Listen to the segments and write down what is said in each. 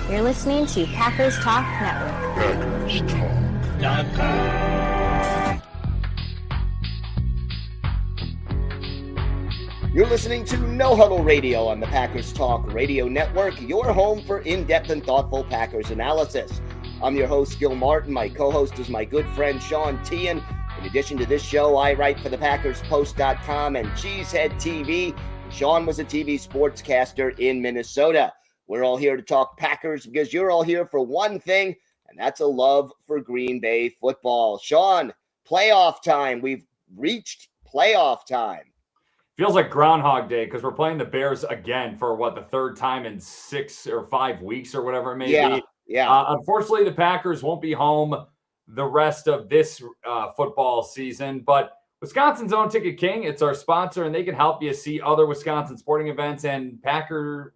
You're listening to Packers Talk Network. PackersTalk.com. You're listening to No Huddle Radio on the Packers Talk Radio Network, your home for in-depth and thoughtful Packers analysis. I'm your host, Gil Martin. My co-host is my good friend, Sean Tian. In addition to this show, I write for the PackersPost.com and Cheesehead TV. Sean was a TV sportscaster in Minnesota. We're all here to talk Packers because you're all here for one thing, and that's a love for Green Bay football. Sean, playoff time. We've reached playoff time. Feels like Groundhog Day because we're playing the Bears again for, the third time in 6 or 5 weeks or whatever it may be. Yeah. Unfortunately, the Packers won't be home the rest of this football season, but Wisconsin's Own Ticket King, it's our sponsor, and they can help you see other Wisconsin sporting events and Packer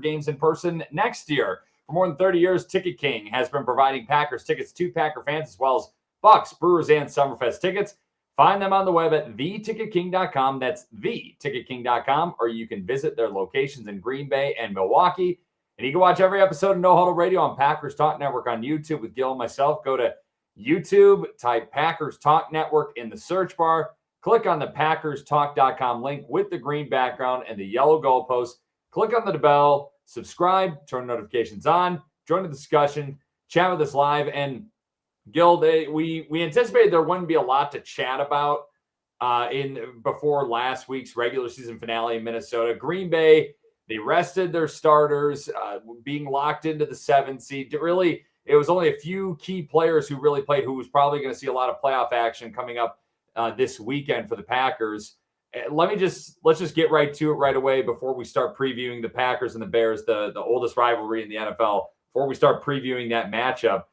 games in person next year. For more than 30 years, Ticket King has been providing Packers tickets to Packer fans as well as Bucks, Brewers, and Summerfest tickets. Find them on the web at theticketking.com. That's theticketking.com, or you can visit their locations in Green Bay and Milwaukee. And you can watch every episode of No Huddle Radio on Packers Talk Network on YouTube with Gil and myself. Go to YouTube, type Packers Talk Network in the search bar, click on the PackersTalk.com link with the green background and the yellow goalpost. Click on the bell, subscribe, turn notifications on, join the discussion, chat with us live. And Gil, we anticipated there wouldn't be a lot to chat about before last week's regular season finale in Minnesota. Green Bay, they rested their starters, being locked into the 7th seed. It was only a few key players who really played, who was probably going to see a lot of playoff action coming up this weekend for the Packers. Let's just get right to it right away before we start previewing the Packers and the Bears, the oldest rivalry in the NFL. Before we start previewing that matchup,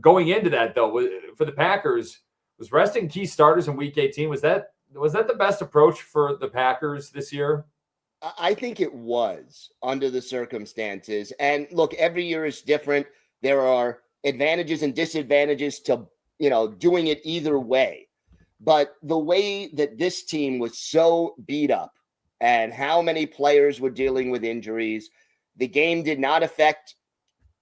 going into that though, for the Packers, was resting key starters in Week 18. Was that the best approach for the Packers this year? I think it was under the circumstances. And look, every year is different. There are advantages and disadvantages to, doing it either way. But the way that this team was so beat up and how many players were dealing with injuries, the game did not affect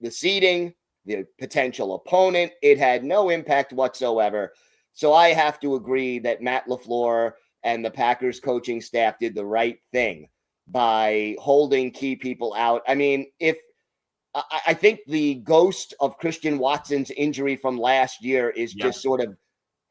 the seeding, the potential opponent. It had no impact whatsoever. So I have to agree that Matt LaFleur and the Packers coaching staff did the right thing by holding key people out. I mean, I think the ghost of Christian Watson's injury from last year is just sort of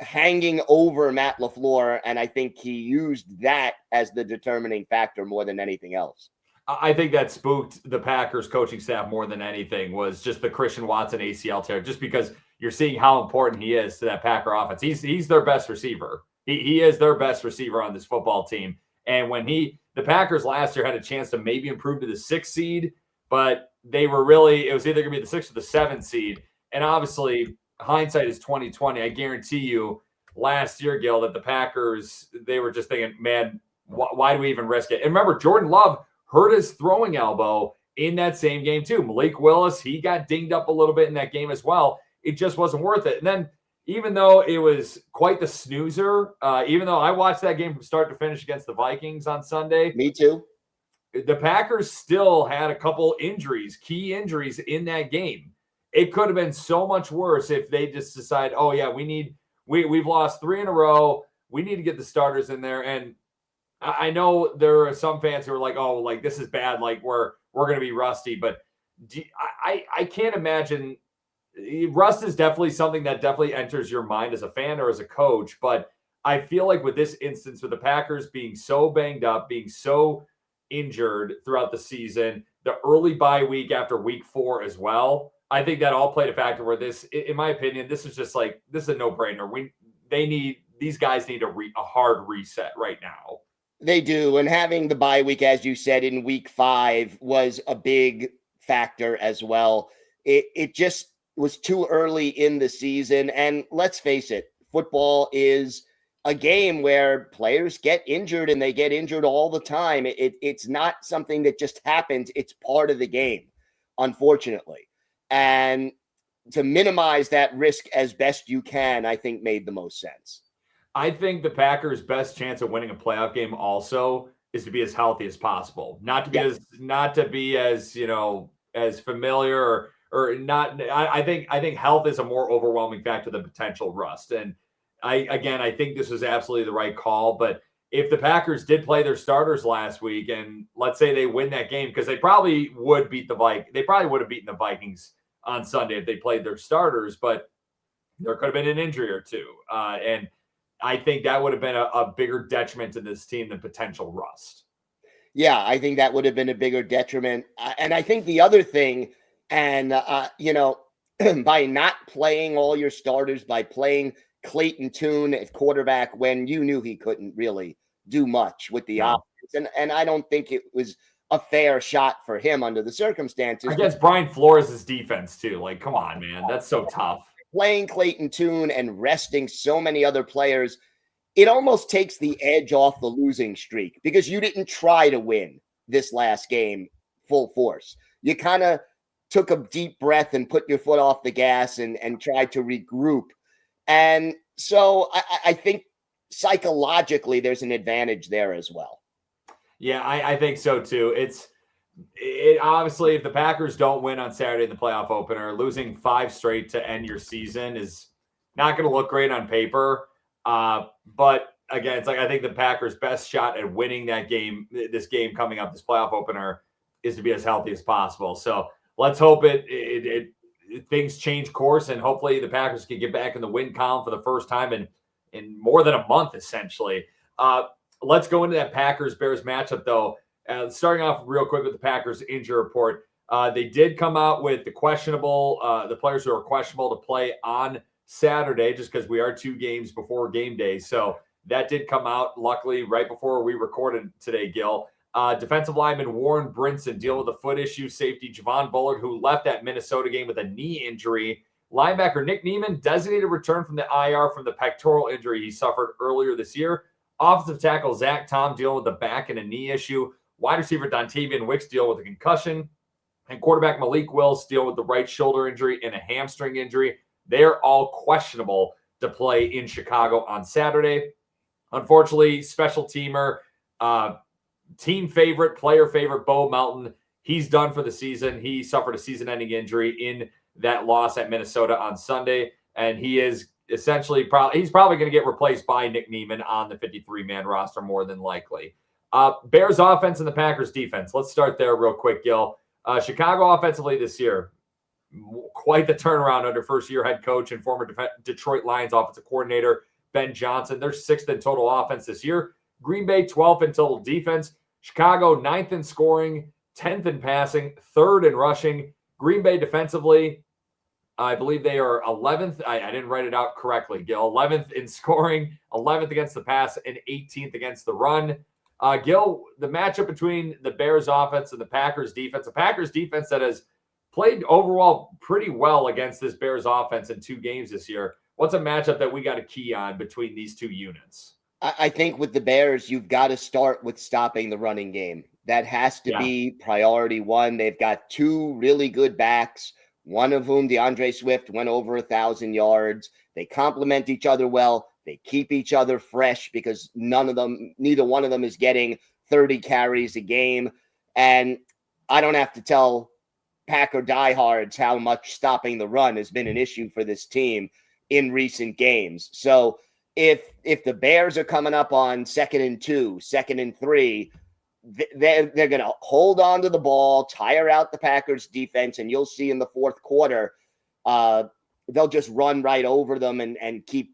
hanging over Matt LaFleur, and I think he used that as the determining factor more than anything else. I think that spooked the Packers coaching staff more than anything was just the Christian Watson ACL tear, just because you're seeing how important he is to that Packer offense. He's their best receiver. He is their best receiver on this football team. And when the Packers last year had a chance to maybe improve to the 6th seed, but it was either going to be the 6th or the 7th seed. And obviously, hindsight is 2020. I guarantee you last year, Gil, that the Packers, they were just thinking, man, why do we even risk it? And remember, Jordan Love hurt his throwing elbow in that same game too. Malik Willis, he got dinged up a little bit in that game as well. It just wasn't worth it. And then even though it was quite the snoozer, even though I watched that game from start to finish against the Vikings on Sunday. Me too. The Packers still had a couple key injuries in that game. It could have been so much worse if they just decide, oh yeah, we've lost 3 in a row. We need to get the starters in there. And I know there are some fans who are like, oh, like this is bad. Like we're going to be rusty, but I can't imagine. Rust is definitely something that definitely enters your mind as a fan or as a coach. But I feel like with this instance, with the Packers being so banged up, being so injured throughout the season, the early bye week after week 4 as well, I think that all played a factor where this, in my opinion, this is a no-brainer. These guys need a hard reset right now. They do. And having the bye week, as you said, in week 5 was a big factor as well. It just was too early in the season. And let's face it, football is a game where players get injured, and they get injured all the time. It's not something that just happens. It's part of the game, unfortunately. And to minimize that risk as best you can, I think made the most sense. I think the Packers' best chance of winning a playoff game also is to be as healthy as possible. Not to be as as familiar or not. I think health is a more overwhelming factor than potential rust. And I think this was absolutely the right call. But if the Packers did play their starters last week, and let's say they win that game, because they probably would beat they probably would have beaten the Vikings on Sunday if they played their starters, but there could have been an injury or two. And I think that would have been a bigger detriment to this team than potential rust. Yeah, I think that would have been a bigger detriment. And I think the other thing, and, by not playing all your starters, by playing Clayton Tune at quarterback when you knew he couldn't really do much with the offense. And I don't think it was a fair shot for him under the circumstances. Against Brian Flores' defense, too. Like, come on, man. That's so tough. Playing Clayton Tune and resting so many other players, it almost takes the edge off the losing streak because you didn't try to win this last game full force. You kind of took a deep breath and put your foot off the gas and tried to regroup. And so I think psychologically there's an advantage there as well. Yeah, I think so too. It obviously, if the Packers don't win on Saturday in the playoff opener, losing 5 straight to end your season is not going to look great on paper. But again, it's like I think the Packers' best shot at winning this game coming up, this playoff opener, is to be as healthy as possible. So let's hope things change course, and hopefully the Packers can get back in the win column for the first time in more than a month, essentially. Let's go into that Packers-Bears matchup, though. Starting off real quick with the Packers injury report. They did come out with the players who are questionable to play on Saturday, just because we are 2 games before game day. So that did come out, luckily, right before we recorded today, Gil. Defensive lineman Warren Brinson dealing with a foot issue. Safety Javon Bullard, who left that Minnesota game with a knee injury. Linebacker Nick Niemann, designated return from the IR from the pectoral injury he suffered earlier this year. Offensive tackle Zach Tom dealing with the back and a knee issue. Wide receiver Dontavian Wicks dealing with a concussion. And quarterback Malik Willis dealing with the right shoulder injury and a hamstring injury. They're all questionable to play in Chicago on Saturday. Unfortunately, special teamer, team favorite, player favorite, Bo Melton, he's done for the season. He suffered a season-ending injury in that loss at Minnesota on Sunday, and he is essentially he's probably going to get replaced by Nick Niemann on the 53-man roster more than likely. Bears offense and the Packers defense. Let's start there real quick, Gil. Chicago offensively this year, quite the turnaround under first-year head coach and former Detroit Lions offensive coordinator Ben Johnson. They're 6th in total offense this year. Green Bay 12th in total defense. Chicago 9th in scoring, 10th in passing, 3rd in rushing. Green Bay defensively, I believe they are 11th. I didn't write it out correctly, Gil. 11th in scoring, 11th against the pass, and 18th against the run. Gil, the matchup between the Bears offense and the Packers defense, a Packers defense that has played overall pretty well against this Bears offense in 2 games this year. What's a matchup that we got to key on between these 2 units? I think with the Bears, you've got to start with stopping the running game. That has to be priority 1. They've got 2 really good backs, one of whom, DeAndre Swift, went over 1,000 yards. They complement each other well. They keep each other fresh because neither one of them is getting 30 carries a game. And I don't have to tell Packer diehards how much stopping the run has been an issue for this team in recent games. So if the Bears are coming up on 2nd and 2, 2nd and 3, they're going to hold on to the ball, tire out the Packers defense, and you'll see in the 4th quarter, they'll just run right over them and keep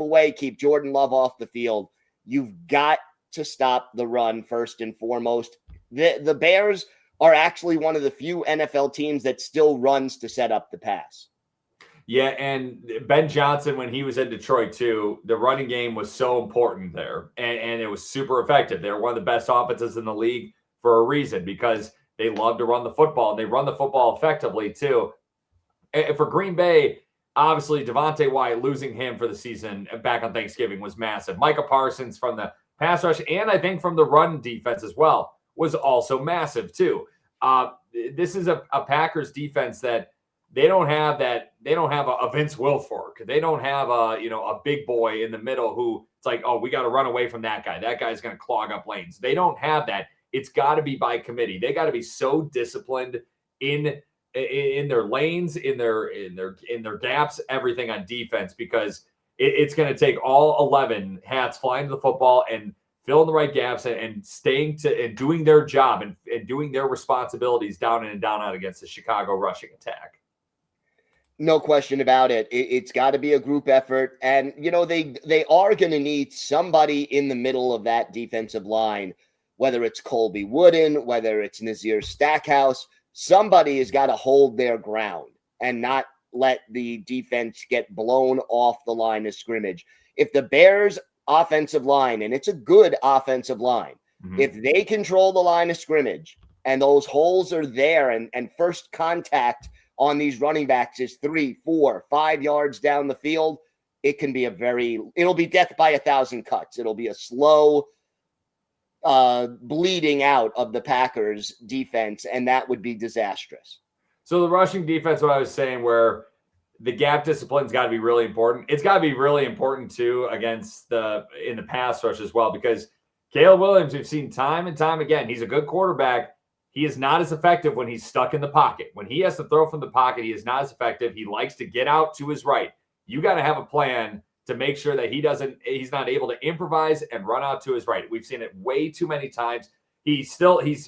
away, keep Jordan Love off the field. You've got to stop the run first and foremost. The Bears are actually one of the few NFL teams that still runs to set up the pass. Yeah, and Ben Johnson, when he was in Detroit too, the running game was so important there, and it was super effective. They're one of the best offenses in the league for a reason, because they love to run the football, and they run the football effectively too. And for Green Bay, obviously Devontae Wyatt, losing him for the season back on Thanksgiving was massive. Micah Parsons from the pass rush and I think from the run defense as well was also massive too. This is a Packers defense that they don't have a Vince Wilfork. They don't have a big boy in the middle who it's like, oh, we got to run away from that guy. That guy's going to clog up lanes. They don't have that. It's got to be by committee. They got to be so disciplined in their lanes, in their gaps, everything on defense, because it's going to take all 11 hats flying to the football and filling the right gaps and staying to and doing their job and doing their responsibilities down in and down out against the Chicago rushing attack. No question about it. It's got to be a group effort. And, they are going to need somebody in the middle of that defensive line, whether it's Colby Wooden, whether it's Nazir Stackhouse. Somebody has got to hold their ground and not let the defense get blown off the line of scrimmage. If the Bears' offensive line, and it's a good offensive line, if they control the line of scrimmage and those holes are there and first contact on these running backs is 3, 4, 5 yards down the field, it'll be death by 1,000 cuts. It'll be a slow bleeding out of the Packers defense, and that would be disastrous. So the rushing defense, what I was saying, where the gap discipline's got to be really important. It's got to be really important too in the pass rush as well, because Caleb Williams, we've seen time and time again, he's a good quarterback. He is not as effective when he's stuck in the pocket. When he has to throw from the pocket, he is not as effective. He likes to get out to his right. You got to have a plan to make sure that he's not able to improvise and run out to his right. We've seen it way too many times. He's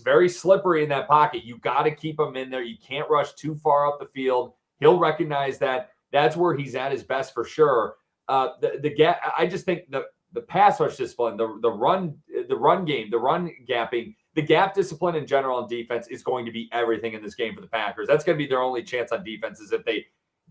very slippery in that pocket. You got to keep him in there. You can't rush too far up the field. He'll recognize that. That's where he's at his best for sure. The gap. I just think the pass rush discipline, the run game, the run gapping, the gap discipline in general on defense is going to be everything in this game for the Packers. That's going to be their only chance on defense, is if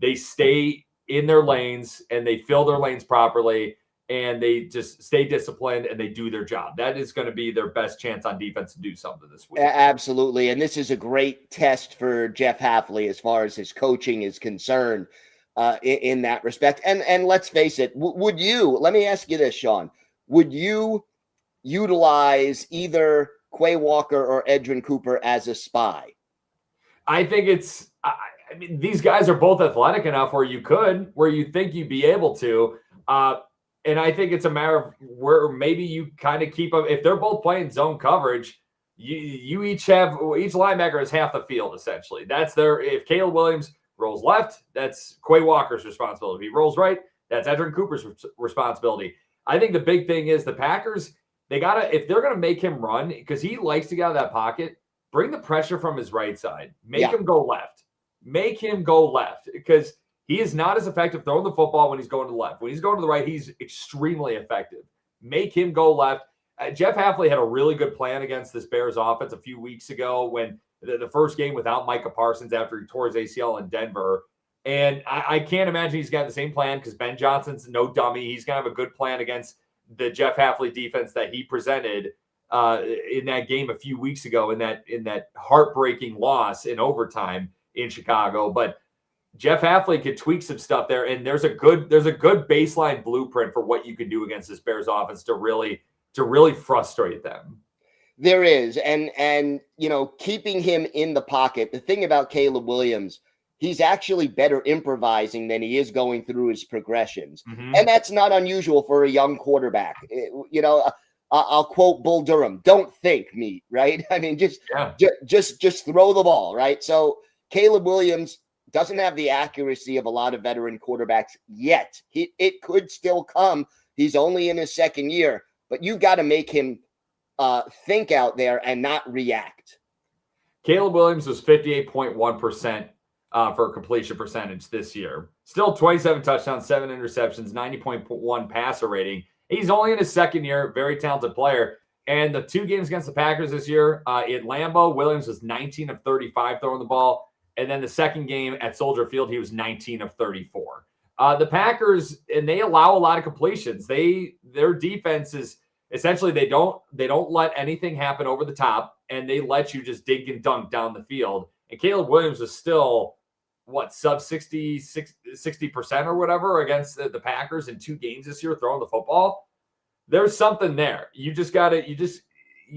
they stay in their lanes and they fill their lanes properly and they just stay disciplined and they do their job. That is going to be their best chance on defense to do something this week. Absolutely. And this is a great test for Jeff Hafley as far as his coaching is concerned in that respect. And let's face it, let me ask you this, Sean, would you utilize either Quay Walker or Edgerrin Cooper as a spy? I think I mean, these guys are both athletic enough where you think you'd be able to. And I think it's a matter of where maybe you kind of keep them. If they're both playing zone coverage, each linebacker has half the field, essentially. If Caleb Williams rolls left, that's Quay Walker's responsibility. If he rolls right, that's Edgerrin Cooper's responsibility. I think the big thing is the Packers, if they're going to make him run, because he likes to get out of that pocket, bring the pressure from his right side. Make him go left. Make him go left, because he is not as effective throwing the football when he's going to the left. When he's going to the right, he's extremely effective. Make him go left. Jeff Hafley had a really good plan against this Bears offense a few weeks ago when the first game without Micah Parsons after he tore his ACL in Denver. And I can't imagine he's got the same plan, because Ben Johnson's no dummy. He's going to have a good plan against the Jeff Hafley defense that he presented in that game a few weeks ago in that heartbreaking loss in overtime in Chicago. But Jeff Hafley could tweak some stuff there, and there's a good baseline blueprint for what you can do against this Bears offense to really frustrate them. There is, and keeping him in the pocket. The thing about Caleb Williams, he's actually better improvising than he is going through his progressions, and that's not unusual for a young quarterback. I'll quote Bull Durham: "Don't think, meat." Right? I mean, just throw the ball. Right? So Caleb Williams doesn't have the accuracy of a lot of veteran quarterbacks yet. It could still come. He's only in his second year, but you've got to make him think out there and not react. Caleb Williams was 58.1% for completion percentage this year. Still 27 touchdowns, 7 interceptions, 90.1 passer rating. He's only in his second year, very talented player. And the 2 games against the Packers this year, at Lambeau, Williams was 19 of 35 throwing the ball. And then the second game at Soldier Field, he was 19 of 34. The Packers, and they allow a lot of completions. Their defense is essentially they don't let anything happen over the top, and they let you just dig and dunk down the field. And Caleb Williams was still sub 60% or whatever against the Packers in 2 games this year throwing the football. There's something there. You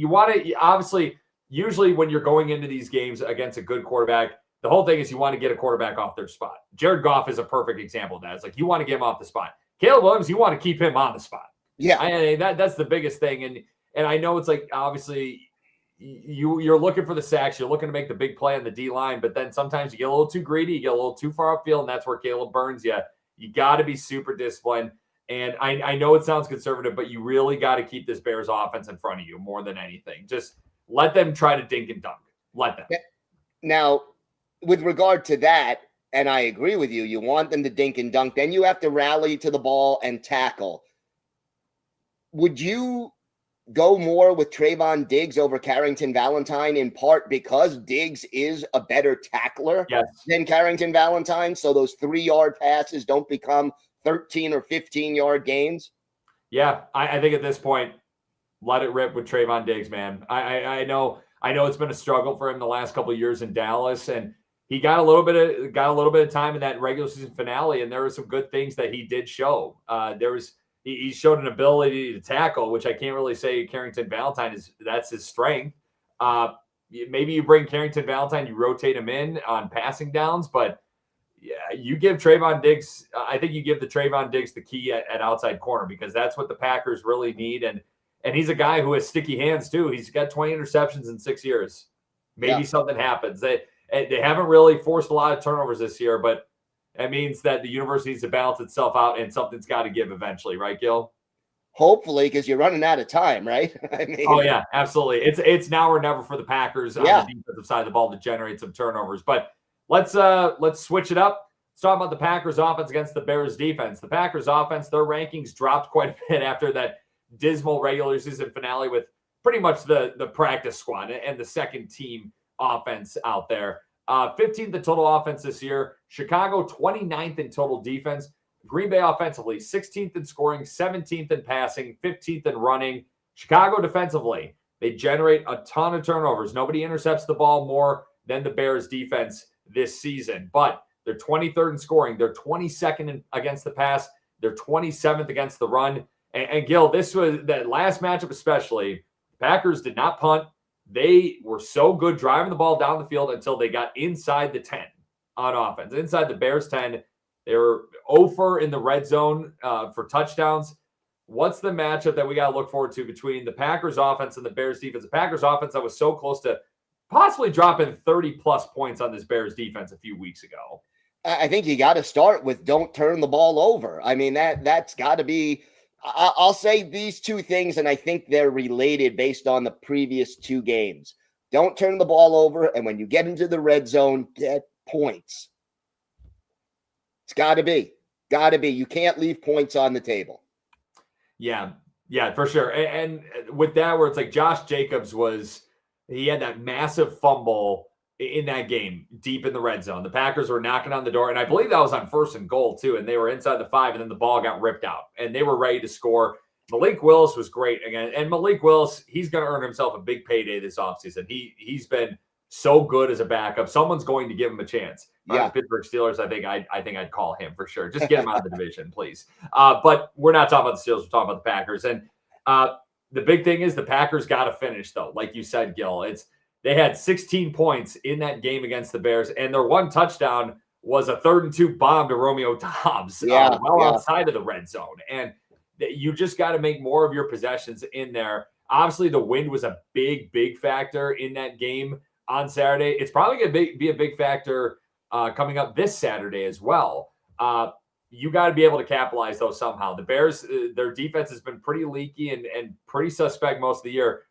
want to obviously, usually when you're going into these games against a good quarterback, the whole thing is you want to get a quarterback off their spot. Jared Goff is a perfect example of that. It's like you want to get him off the spot. Caleb Williams, you want to keep him on the spot. Yeah, that's the biggest thing. And I know it's like, obviously, you're looking for the sacks. You're looking to make the big play on the D line, but then sometimes you get a little too greedy. You get a little too far upfield, and that's where Caleb burns you. You got to be super disciplined. And I know it sounds conservative, but you really got to keep this Bears offense in front of you more than anything. Just let them try to dink and dunk. Let them. Now, with regard to that, and I agree with you, you want them to dink and dunk, then you have to rally to the ball and tackle. Would you go more with Trayvon Diggs over Carrington Valentine, in part because Diggs is a better tackler than Carrington Valentine, so those 3-yard passes don't become 13 or 15-yard gains? Yeah, I think at this point, let it rip with Trayvon Diggs, man. I know it's been a struggle for him the last couple of years in Dallas, and he got a little bit of time in that regular season finale, and there were some good things that he did show. He showed an ability to tackle, which I can't really say Carrington Valentine that's his strength. Maybe you bring Carrington Valentine, you rotate him in on passing downs, but yeah, you give Trayvon Diggs. I think you give the Trayvon Diggs the key at outside corner, because that's what the Packers really need. And he's a guy who has sticky hands too. He's got 20 interceptions in 6 years. Maybe something happens. They haven't really forced a lot of turnovers this year, but that means that the university needs to balance itself out, and something's got to give eventually, right, Gil? Hopefully, because you're running out of time, right? I mean, oh yeah, absolutely. It's now or never for the Packers on the defensive side of the ball to generate some turnovers. But let's switch it up. Let's talk about the Packers offense against the Bears defense. The Packers offense, their rankings dropped quite a bit after that dismal regular season finale with pretty much the practice squad and the second team offense out there. 15th in total offense this year. Chicago 29th in total defense. Green Bay offensively 16th in scoring, 17th in passing, 15th in running. Chicago defensively, they generate a ton of turnovers. Nobody intercepts the ball more than the Bears defense this season, but they're 23rd in scoring. They're 22nd against the pass. They're 27th against the run. And Gil, this was that last matchup especially. Packers did not punt. They were so good driving the ball down the field until they got inside the 10 on offense. Inside the Bears 10, they were 0-for in the red zone for touchdowns. What's the matchup that we got to look forward to between the Packers offense and the Bears defense? The Packers offense that was so close to possibly dropping 30-plus points on this Bears defense a few weeks ago. I think you got to start with don't turn the ball over. I mean, that's got to be – I'll say these two things, and I think they're related based on the previous two games. Don't turn the ball over, and when you get into the red zone, get points. It's got to be. Got to be. You can't leave points on the table. Yeah, for sure. And with that, where it's like Josh Jacobs he had that massive fumble in that game deep in the red zone. The Packers were knocking on the door, and I believe that was on 1st and goal too, and they were inside the 5, and then the ball got ripped out, and they were ready to score. Malik Willis was great again, and Malik Willis, he's going to earn himself a big payday this offseason. He's been so good as a backup. Someone's going to give him a chance. The Pittsburgh Steelers, I think I'd call him for sure. Just get him out of the division, please. But we're not talking about the Steelers. We're talking about the Packers. And the big thing is the Packers got to finish, though. Like you said, Gil, they had 16 points in that game against the Bears, and their one touchdown was a 3rd and 2 bomb to Romeo Doubs outside of the red zone. And you just got to make more of your possessions in there. Obviously, the wind was a big, big factor in that game on Saturday. It's probably going to be a big factor coming up this Saturday as well. You got to be able to capitalize, though, somehow. The Bears, their defense has been pretty leaky and pretty suspect most of the year.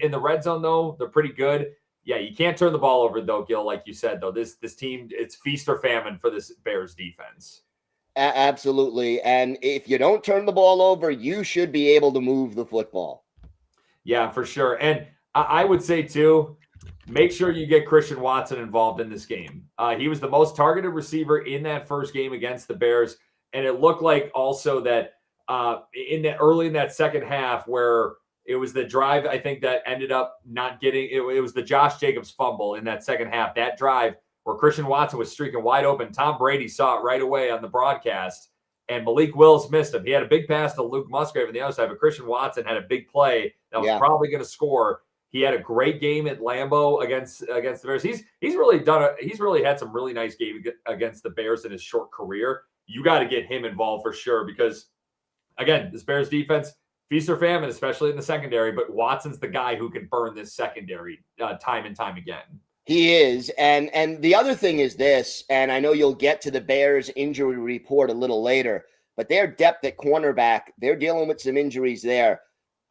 In the red zone, though, they're pretty good. Yeah, you can't turn the ball over, though, Gil, like you said, though. This team, it's feast or famine for this Bears defense. Absolutely. And if you don't turn the ball over, you should be able to move the football. Yeah, for sure. And I would say, too, make sure you get Christian Watson involved in this game. He was the most targeted receiver in that first game against the Bears. And it looked like also that early in that second half where it was the drive, I think, that ended up not getting it was the Josh Jacobs fumble in that second half. That drive where Christian Watson was streaking wide open. Tom Brady saw it right away on the broadcast, and Malik Willis missed him. He had a big pass to Luke Musgrave on the other side, but Christian Watson had a big play that was probably going to score. He had a great game at Lambeau against the Bears. He's really had some really nice games against the Bears in his short career. You got to get him involved for sure because, again, this Bears defense, feast or famine, especially in the secondary, but Watson's the guy who can burn this secondary time and time again. He is. And the other thing is this, and I know you'll get to the Bears injury report a little later, but their depth at cornerback, they're dealing with some injuries there.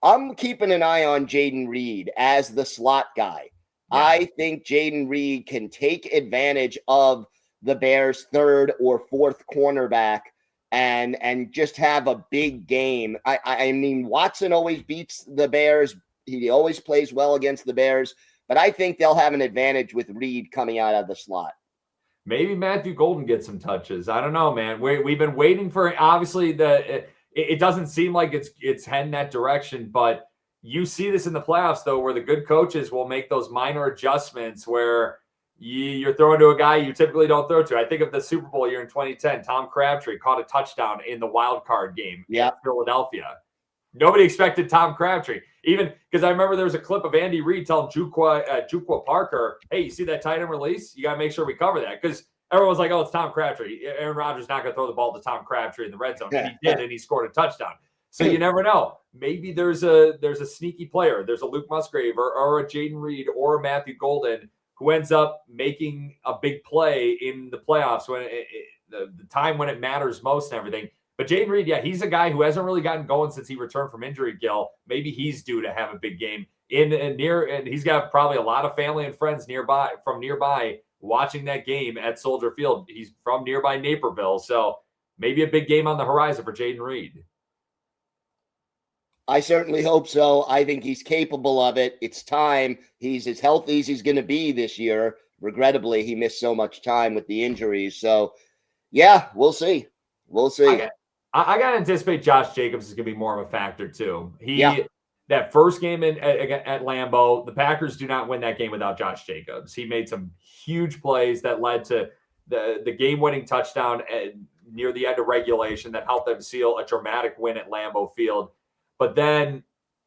I'm keeping an eye on Jaden Reed as the slot guy. Yeah. I think Jaden Reed can take advantage of the Bears' third or fourth cornerback and just have a big game. I mean, Watson always beats the Bears. He always plays well against the Bears, but I think they'll have an advantage with Reed coming out of the slot. Maybe Matthew Golden gets some touches. I don't know, man. We've been waiting for, obviously, it doesn't seem like it's heading that direction, but you see this in the playoffs, though, where the good coaches will make those minor adjustments where you're throwing to a guy you typically don't throw to. I think of the Super Bowl year in 2010. Tom Crabtree caught a touchdown in the wild card game in Philadelphia. Nobody expected Tom Crabtree, even because I remember there was a clip of Andy Reid telling Juqua Parker, hey, you see that tight end release? You got to make sure we cover that, because everyone was like, oh, it's Tom Crabtree. Aaron Rodgers not going to throw the ball to Tom Crabtree in the red zone. And he did, and he scored a touchdown. So you never know. Maybe there's a sneaky player. There's a Luke Musgrave or a Jaden Reed or a Matthew Golden who ends up making a big play in the playoffs when the time when it matters most and everything. But Jaden Reed, yeah, he's a guy who hasn't really gotten going since he returned from injury, Gil. Maybe he's due to have a big game and he's got probably a lot of family and friends nearby watching that game at Soldier Field. He's from nearby Naperville, so maybe a big game on the horizon for Jaden Reed. I certainly hope so. I think he's capable of it. It's time. He's as healthy as he's going to be this year. Regrettably, he missed so much time with the injuries. So, yeah, we'll see. We'll see. I got to anticipate Josh Jacobs is going to be more of a factor, too. That first game at Lambeau, the Packers do not win that game without Josh Jacobs. He made some huge plays that led to the game-winning touchdown near the end of regulation that helped them seal a dramatic win at Lambeau Field. But then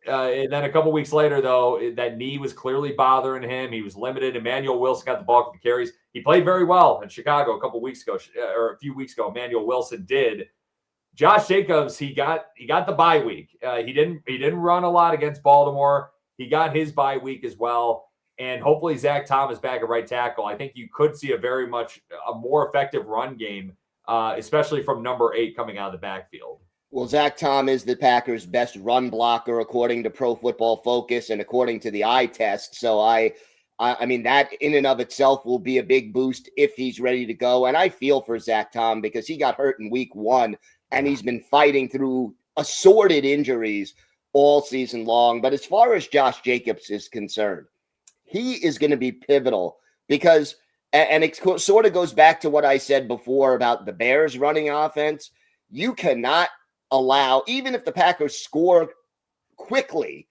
a couple weeks later, though, that knee was clearly bothering him. He was limited. Emmanuel Wilson got the bulk of the carries. He played very well in Chicago a few weeks ago. Emmanuel Wilson did. Josh Jacobs, he got the bye week. He didn't run a lot against Baltimore. He got his bye week as well. And hopefully Zach Tom is back at right tackle. I think you could see a more effective run game, especially from number 8 coming out of the backfield. Well, Zach Tom is the Packers' best run blocker, according to Pro Football Focus and according to the eye test. So I mean, that in and of itself will be a big boost if he's ready to go. And I feel for Zach Tom because he got hurt in week 1 and he's been fighting through assorted injuries all season long. But as far as Josh Jacobs is concerned, he is going to be pivotal because, and it sort of goes back to what I said before about the Bears running offense. You cannot allow, even if the Packers score quickly,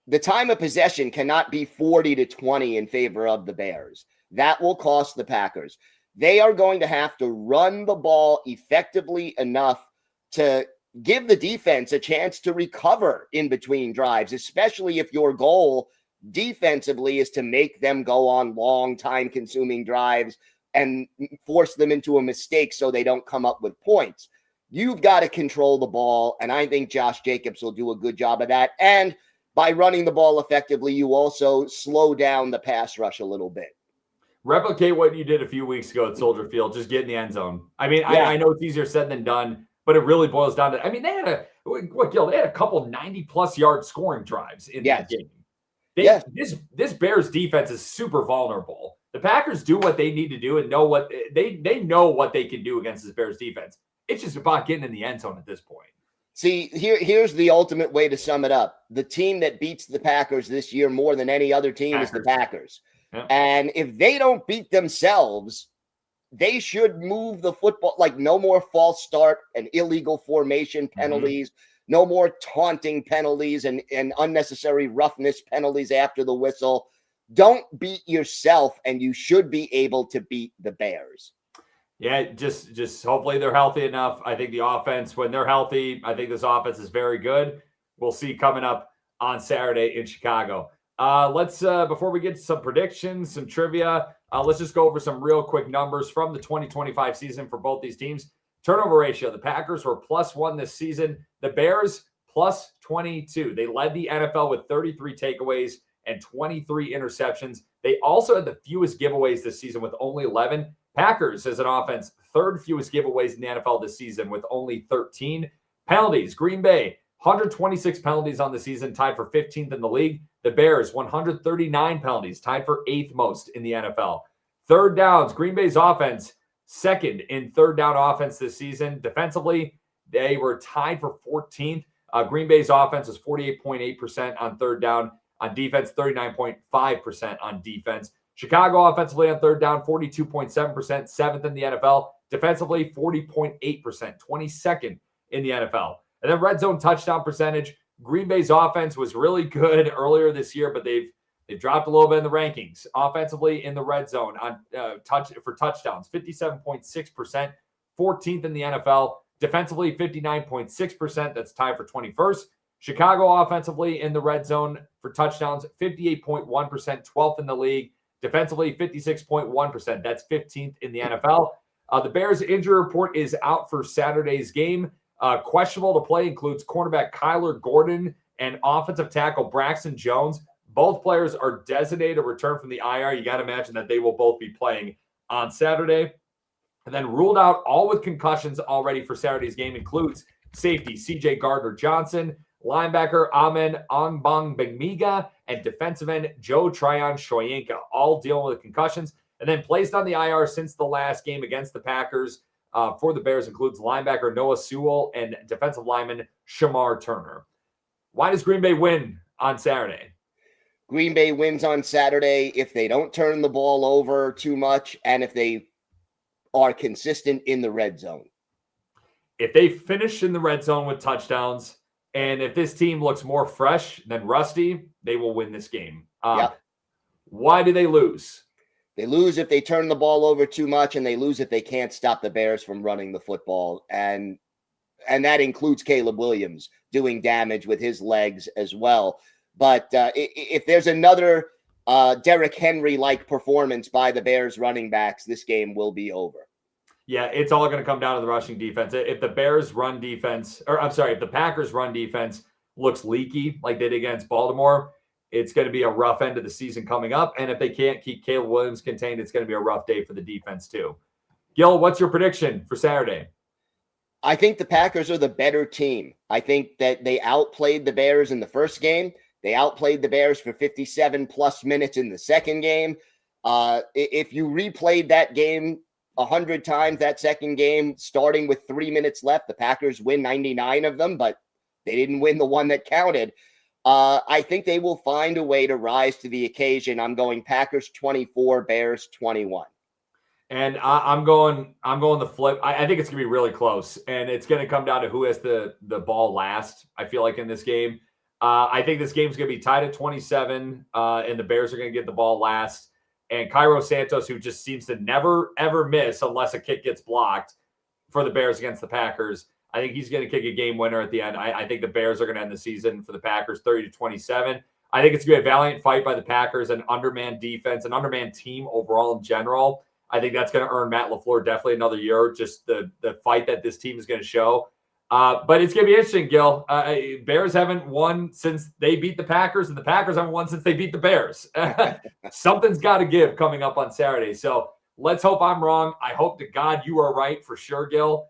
the time of possession cannot be 40-20 in favor of the Bears. That will cost the Packers. They are going to have to run the ball effectively enough to give the defense a chance to recover in between drives, especially if your goal defensively is to make them go on long time-consuming drives and force them into a mistake so they don't come up with points. You've got to control the ball, and I think Josh Jacobs will do a good job of that. And by running the ball effectively, you also slow down the pass rush a little bit. Replicate what you did a few weeks ago at Soldier Field. Just get in the end zone. I mean, I know it's easier said than done, but it really boils down to, I mean, they had a couple 90-plus yard scoring drives in that game. This Bears defense is super vulnerable. The Packers do what they need to do and know what they know what they can do against this Bears defense. It's just about getting in the end zone at this point. See, here's the ultimate way to sum it up. The team that beats the Packers this year more than any other team is the Packers. Yeah. And if they don't beat themselves, they should move the football, like no more false start and illegal formation penalties, no more taunting penalties and unnecessary roughness penalties after the whistle. Don't beat yourself, and you should be able to beat the Bears. Yeah, just hopefully they're healthy enough. I think the offense, when they're healthy, I think this offense is very good. We'll see coming up on Saturday in Chicago. Let's before we get to some predictions, some trivia, let's just go over some real quick numbers from the 2025 season for both these teams. Turnover ratio, the Packers were +1 this season. The Bears plus 22. They led the NFL with 33 takeaways and 23 interceptions. They also had the fewest giveaways this season with only 11. Packers, as an offense, third fewest giveaways in the NFL this season with only 13. Penalties, Green Bay, 126 penalties on the season, tied for 15th in the league. The Bears, 139 penalties, tied for 8th most in the NFL. Third downs, Green Bay's offense, second in third down offense this season. Defensively, they were tied for 14th. Green Bay's offense was 48.8% on third down. On defense, 39.5% on defense. Chicago offensively on third down, 42.7%, seventh in the NFL. Defensively, 40.8%, 22nd in the NFL. And then red zone touchdown percentage. Green Bay's offense was really good earlier this year, but they've dropped a little bit in the rankings. Offensively in the red zone on touchdowns, 57.6%, 14th in the NFL. Defensively, 59.6%. That's tied for 21st. Chicago offensively in the red zone for touchdowns, 58.1%, 12th in the league. Defensively, 56.1%. That's 15th in the NFL. The Bears injury report is out for Saturday's game. Questionable to play includes cornerback Kyler Gordon and offensive tackle Braxton Jones. Both players are designated to return from the IR. You got to imagine that they will both be playing on Saturday. And then ruled out all with concussions already for Saturday's game includes safety C.J. Gardner-Johnson, linebacker Amen Ongbongbemiga, and defensive end Joe Tryon-Shoyinka, all dealing with concussions. And then placed on the IR since the last game against the Packers for the Bears includes linebacker Noah Sewell and defensive lineman Shamar Turner. Why does Green Bay win on Saturday? Green Bay wins on Saturday if they don't turn the ball over too much and if they are consistent in the red zone. If they finish in the red zone with touchdowns, and if this team looks more fresh than rusty, they will win this game. Why do they lose? They lose if they turn the ball over too much, and they lose if they can't stop the Bears from running the football. And that includes Caleb Williams doing damage with his legs as well. But if there's another Derrick Henry-like performance by the Bears running backs, this game will be over. Yeah, it's all going to come down to the rushing defense. If the Packers run defense looks leaky like they did against Baltimore, it's going to be a rough end of the season coming up. And if they can't keep Caleb Williams contained, it's going to be a rough day for the defense too. Gil, what's your prediction for Saturday? I think the Packers are the better team. I think that they outplayed the Bears in the first game. They outplayed the Bears for 57 plus minutes in the second game. If you replayed that game 100 times, that second game, starting with 3 minutes left, the Packers win 99 of them, but they didn't win the one that counted. I think they will find a way to rise to the occasion. I'm going Packers 24, Bears 21. And I'm going the flip. I think it's going to be really close, and it's going to come down to who has the ball last, I feel like, in this game. I think this game's going to be tied at 27, and the Bears are going to get the ball last. And Cairo Santos, who just seems to never, ever miss unless a kick gets blocked for the Bears against the Packers, I think he's going to kick a game winner at the end. I think the Bears are going to end the season for the Packers 30-27. I think it's going to be a valiant fight by the Packers, an undermanned defense, an undermanned team overall in general. I think that's going to earn Matt LaFleur definitely another year, just the fight that this team is going to show. But it's going to be interesting, Gil. Bears haven't won since they beat the Packers, and the Packers haven't won since they beat the Bears. Something's got to give coming up on Saturday. So let's hope I'm wrong. I hope to God you are right for sure, Gil.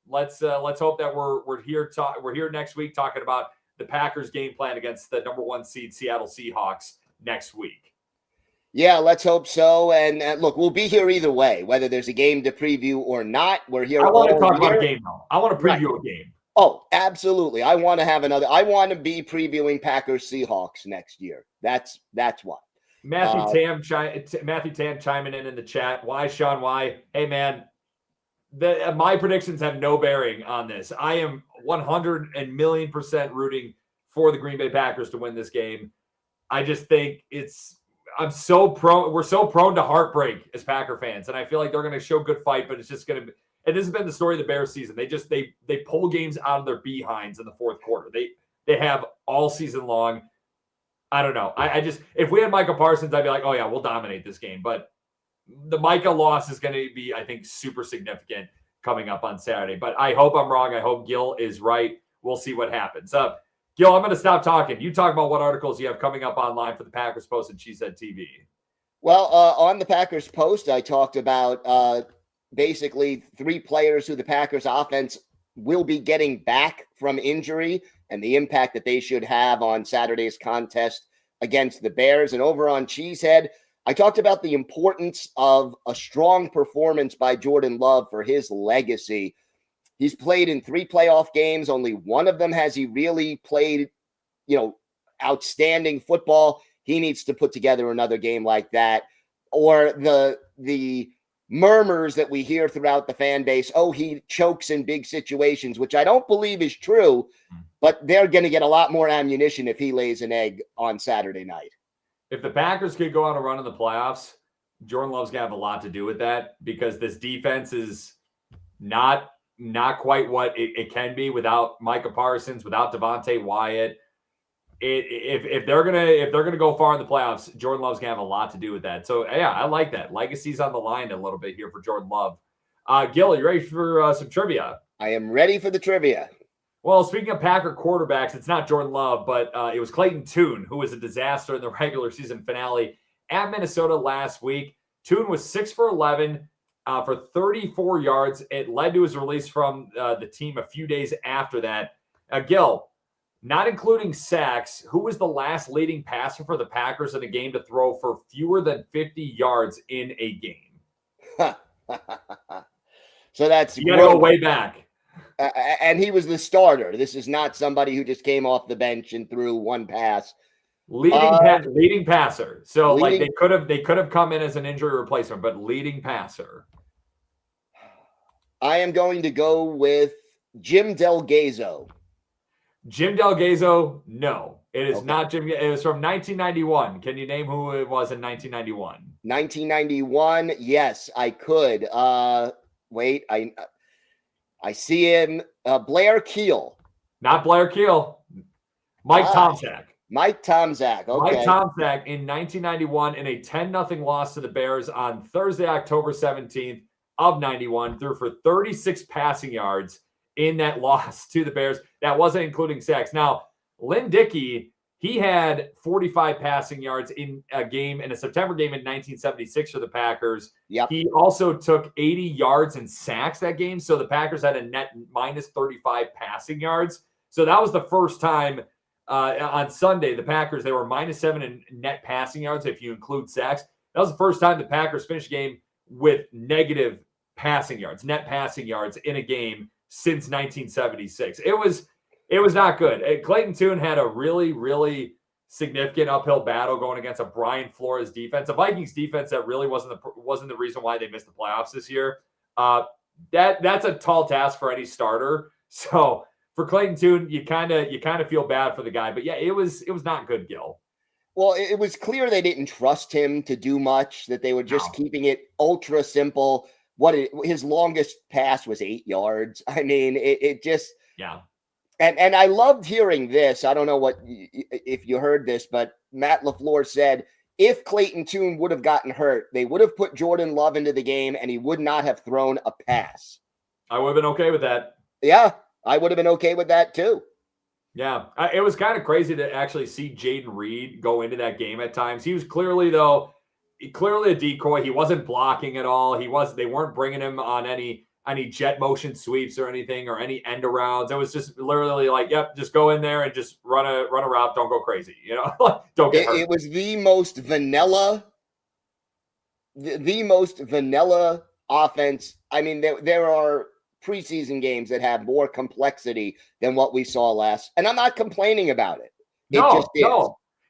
Let's hope that we're here next week talking about the Packers game plan against the number 1 seed Seattle Seahawks next week. Yeah, let's hope so. And look, we'll be here either way, whether there's a game to preview or not. We're here. I want to talk about a game, though. I want to preview a game. Oh, absolutely. I want to be previewing Packers Seahawks next year. That's what. Matthew Tam chiming in the chat. Why, Sean? Why? Hey, man, my predictions have no bearing on this. I am 100,000,000% rooting for the Green Bay Packers to win this game. I just think we're so prone to heartbreak as Packer fans, and I feel like they're going to show good fight, but it's just going to be. And this has been the story of the Bears season. They pull games out of their behinds in the fourth quarter. They have all season long. I don't know. I just, if we had Micah Parsons, I'd be like, oh yeah, we'll dominate this game. But the Micah loss is going to be, I think, super significant coming up on Saturday. But I hope I'm wrong. I hope Gil is right. we'll see what happens. Gil, I'm going to stop talking. You talk about what articles you have coming up online for the Packers Post and She Said TV. Well, on the Packers Post, I talked about basically 3 players who the Packers offense will be getting back from injury and the impact that they should have on Saturday's contest against the Bears. And over on Cheesehead, I talked about the importance of a strong performance by Jordan Love for his legacy. He's played in 3 playoff games. Only one of them has he really played, outstanding football. He needs to put together another game like that. Or the murmurs that we hear throughout the fan base, he chokes in big situations, which I don't believe is true, but they're going to get a lot more ammunition if he lays an egg on Saturday night. If the Packers could go on a run in the playoffs, Jordan Love's going to have a lot to do with that, because this defense is not quite what it can be without Micah Parsons, without Devontae Wyatt. If they're gonna go far in the playoffs, Jordan Love's gonna have a lot to do with that. So yeah, I like that. Legacy's on the line a little bit here for Jordan Love. Gil, you ready for some trivia? I am ready for the trivia. Well, speaking of Packer quarterbacks, it's not Jordan Love, but it was Clayton Tune, who was a disaster in the regular season finale at Minnesota last week. Tune was 6 for 11 for 34 yards. It led to his release from the team a few days after that. Gil, not including sacks, who was the last leading passer for the Packers in a game to throw for fewer than 50 yards in a game? So that's you got to go way back. And he was the starter. This is not somebody who just came off the bench and threw one pass. Leading passer. So they could have come in as an injury replacement, but leading passer. I am going to go with Jim Delgado. Jim Delgado, no. It is not Jim. It was from 1991. Can you name who it was in 1991? 1991, yes, I could. Wait, I see him. Blair Keel. Not Blair Keel. Mike Tomczak. Mike Tomczak, okay. Mike Tomczak in 1991 in a 10-0 loss to the Bears on Thursday, October 17th of 91, threw for 36 passing yards in that loss to the Bears. That wasn't including sacks. Now, Lynn Dickey, he had 45 passing yards in a game, in a September game in 1976 for the Packers. Yep. He also took 80 yards in sacks that game. So the Packers had a net minus 35 passing yards. So that was the first time on Sunday, the Packers, they were -7 in net passing yards if you include sacks. That was the first time the Packers finished a game with negative passing yards, net passing yards in a game since 1976. It was not good. Clayton Tune had a really, really significant uphill battle going against a Brian Flores defense, a Vikings defense that really wasn't the reason why they missed the playoffs this year. That's a tall task for any starter. So for Clayton Tune, you kind of feel bad for the guy. But yeah, it was not good, Gil. Well, it was clear they didn't trust him to do much, that they were just keeping it ultra simple. His longest pass was 8 yards. I mean, it just – yeah. And I loved hearing this. I don't know if you heard this, but Matt LaFleur said if Clayton Tune would have gotten hurt, they would have put Jordan Love into the game and he would not have thrown a pass. I would have been okay with that. Yeah, I would have been okay with that too. Yeah, it was kind of crazy to actually see Jaden Reed go into that game at times. He was clearly a decoy. He wasn't blocking at all. They weren't bringing him on any jet motion sweeps or anything or any end arounds. It was just literally like, yep, just go in there and just run a route. Don't go crazy. Don't get hurt. It was the most vanilla offense. I mean, there are preseason games that have more complexity than what we saw last. And I'm not complaining about it. No.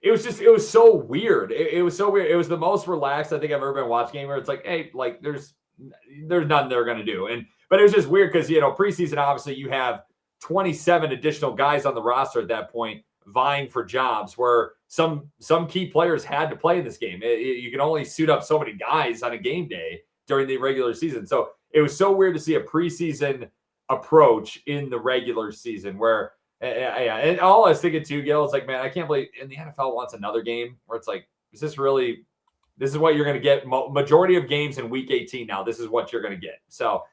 It was so weird. It was so weird. It was the most relaxed I think I've ever been watching a game where it's like, hey, like there's nothing they're going to do. But it was just weird because, preseason, obviously you have 27 additional guys on the roster at that point vying for jobs where some key players had to play in this game. You can only suit up so many guys on a game day during the regular season. So it was so weird to see a preseason approach in the regular season where, and all I was thinking too, Gil, is like, man, I can't believe the NFL wants another game where it's like, this is what you're going to get. Majority of games in week 18 now, this is what you're going to get. So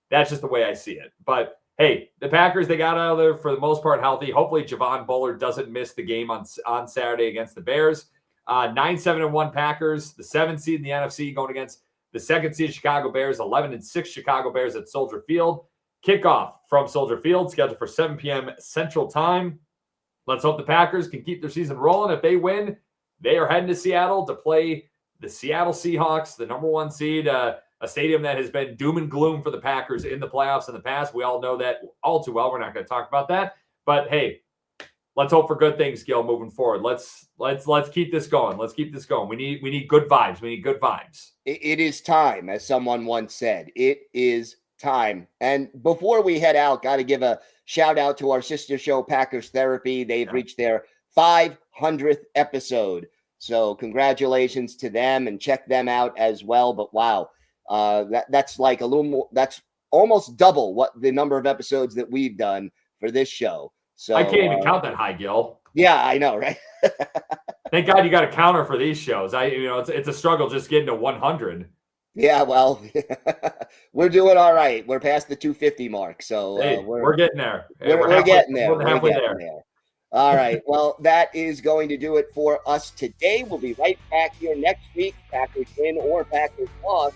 that's just the way I see it. But hey, the Packers, they got out of there for the most part healthy. Hopefully Javon Bullard doesn't miss the game on Saturday against the Bears. 9-7-1 Packers, the 7th seed in the NFC, going against the 2nd seed Chicago Bears, 11-6 Chicago Bears at Soldier Field. Kickoff from Soldier Field, scheduled for 7 p.m. Central Time. Let's hope the Packers can keep their season rolling. If they win, they are heading to Seattle to play the Seattle Seahawks, the number 1 seed, a stadium that has been doom and gloom for the Packers in the playoffs in the past. We all know that all too well. We're not going to talk about that. But, hey, let's hope for good things, Gil, moving forward. Let's keep this going. Let's keep this going. We need good vibes. We need good vibes. It is time, as someone once said. It is time. And before we head out, got to give a shout out to our sister show, Packers Therapy. They've reached their 500th episode. So congratulations to them, and check them out as well. But wow, that's like a little more, that's almost double what the number of episodes that we've done for this show. So I can't even count that high, Gil. Yeah, I know, right? Thank God you got a counter for these shows. It's a struggle just getting to 100. Yeah, well, we're doing all right. We're past the 250 mark, so hey, we're getting there. We're getting there. We're halfway there. All right. Well, that is going to do it for us today. We'll be right back here next week. Packers win or Packers loss.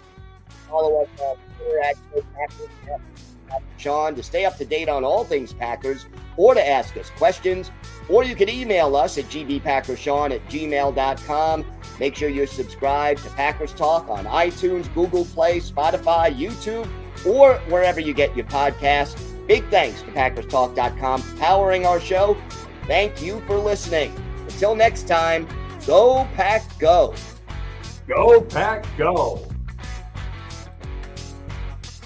Follow us on Twitter at Packers. Sean, to stay up to date on all things Packers, or to ask us questions, or you can email us at gbpackersean@gmail.com. Make sure you're subscribed to Packers Talk on iTunes, Google Play, Spotify, YouTube, or wherever you get your podcasts. Big thanks to PackersTalk.com for powering our show. Thank you for listening. Until next time, go Pack Go. Go Pack Go.